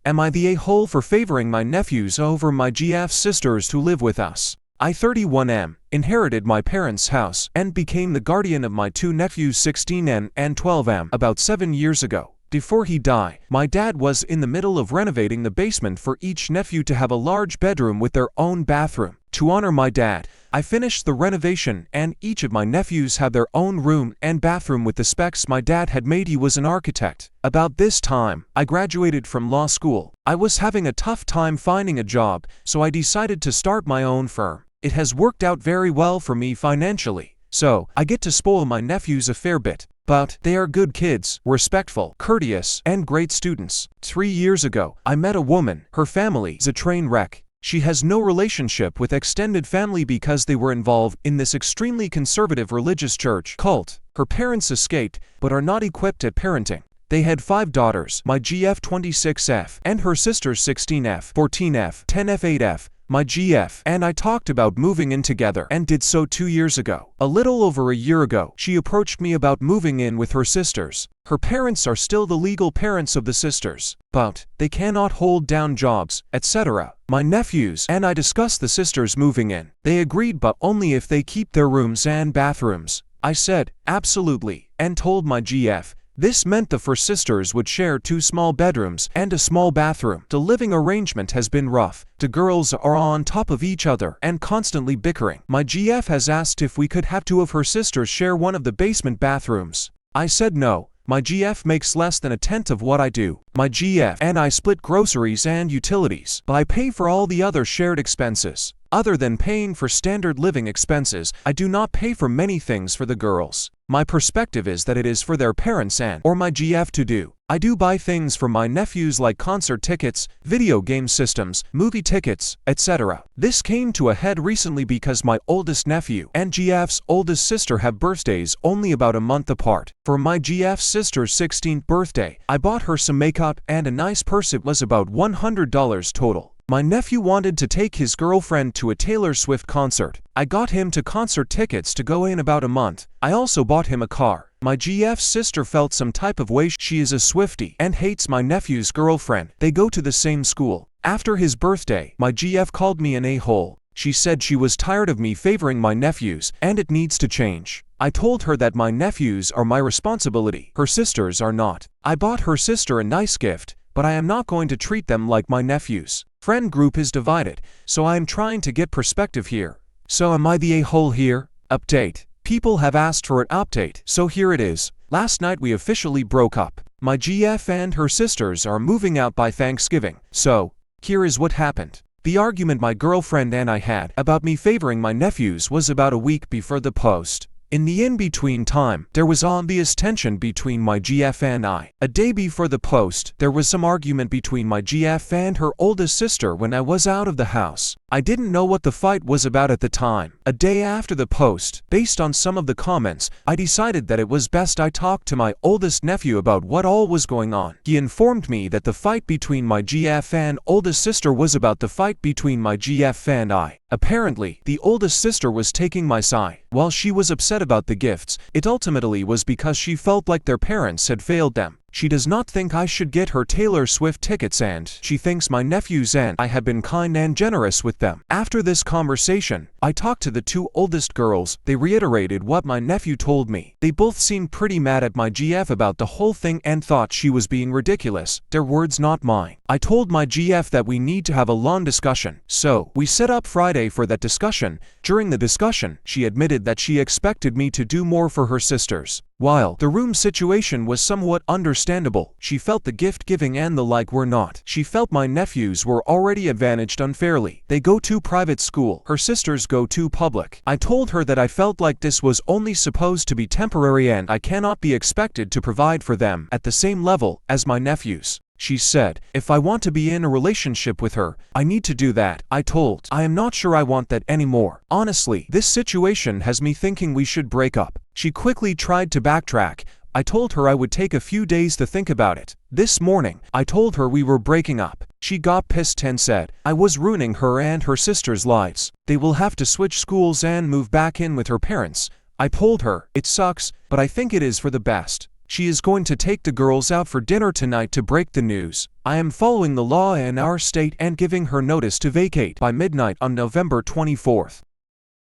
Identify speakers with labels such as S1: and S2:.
S1: Am I the a-hole for favoring my nephews over my GF's sisters who live with us? I, 31, inherited my parents' house and became the guardian of my two nephews 16 and 12 about 7 years ago. Before he died, my dad was in the middle of renovating the basement for each nephew to have a large bedroom with their own bathroom. To honor my dad, I finished the renovation and each of my nephews have their own room and bathroom with the specs my dad had made. He was an architect. About this time, I graduated from law school. I was having a tough time finding a job, so I decided to start my own firm. It has worked out very well for me financially, so I get to spoil my nephews a fair bit. But they are good kids, respectful, courteous, and great students. 3 years ago, I met a woman. Her family is a train wreck. She has no relationship with extended family because they were involved in this extremely conservative religious church cult. Her parents escaped, but are not equipped at parenting. They had 5 daughters, my GF 26F, and her sisters 16F, 14F, 10F, 8F. My GF and I talked about moving in together and did so 2 years ago. A little over a year ago, she approached me about moving in with her sisters. Her parents are still the legal parents of the sisters, but they cannot hold down jobs, etc. My nephews and I discussed the sisters moving in. They agreed, but only if they keep their rooms and bathrooms. I said, absolutely, and told my GF. This meant the 4 sisters would share 2 small bedrooms and a small bathroom. The living arrangement has been rough. The girls are on top of each other and constantly bickering. My GF has asked if we could have 2 of her sisters share one of the basement bathrooms. I said no. My GF makes less than a tenth of what I do. My GF and I split groceries and utilities, but I pay for all the other shared expenses. Other than paying for standard living expenses, I do not pay for many things for the girls. My perspective is that it is for their parents and or my GF to do. I do buy things for my nephews like concert tickets, video game systems, movie tickets, etc. This came to a head recently because my oldest nephew and GF's oldest sister have birthdays only about a month apart. For my GF's sister's 16th birthday, I bought her some makeup and a nice purse. It was about $100 total. My nephew wanted to take his girlfriend to a Taylor Swift concert. I got him to concert tickets to go in about a month. I also bought him a car. My GF's sister felt some type of way. She is a Swiftie and hates my nephew's girlfriend. They go to the same school. After his birthday, my GF called me an a-hole. She said she was tired of me favoring my nephews and it needs to change. I told her that my nephews are my responsibility. Her sisters are not. I bought her sister a nice gift, but I am not going to treat them like my nephews. Friend group is divided, so I am trying to get perspective here. So am I the a-hole here? Update. People have asked for an update, so here it is. Last night we officially broke up. My GF and her sisters are moving out by Thanksgiving. So, here is what happened. The argument my girlfriend and I had about me favoring my nephews was about a week before the post. In the in-between time, there was obvious tension between my GF and I. A day before the post, there was some argument between my GF and her oldest sister when I was out of the house. I didn't know what the fight was about at the time. A day after the post, based on some of the comments, I decided that it was best I talk to my oldest nephew about what all was going on. He informed me that the fight between my GF and oldest sister was about the fight between my GF and I. Apparently, the oldest sister was taking my side. While she was upset about the gifts, it ultimately was because she felt like their parents had failed them. She does not think I should get her Taylor Swift tickets and she thinks my nephews and I have been kind and generous with them. After this conversation, I talked to the 2 oldest girls. They reiterated what my nephew told me. They both seemed pretty mad at my GF about the whole thing and thought she was being ridiculous. Their words, not mine. I told my GF that we need to have a long discussion, so we set up Friday for that discussion. During the discussion, she admitted that she expected me to do more for her sisters. While the room situation was somewhat understandable, she felt the gift giving and the like were not. She felt my nephews were already advantaged unfairly. They go to private school, her sisters go to public. I told her that I felt like this was only supposed to be temporary and I cannot be expected to provide for them at the same level as my nephews. She said, if I want to be in a relationship with her, I need to do that. I told, I am not sure I want that anymore. Honestly, this situation has me thinking we should break up. She quickly tried to backtrack. I told her I would take a few days to think about it. This morning, I told her we were breaking up. She got pissed and said, I was ruining her and her sisters' lives. They will have to switch schools and move back in with her parents. I told her, it sucks, but I think it is for the best. She is going to take the girls out for dinner tonight to break the news. I am following the law in our state and giving her notice to vacate by midnight on November 24th.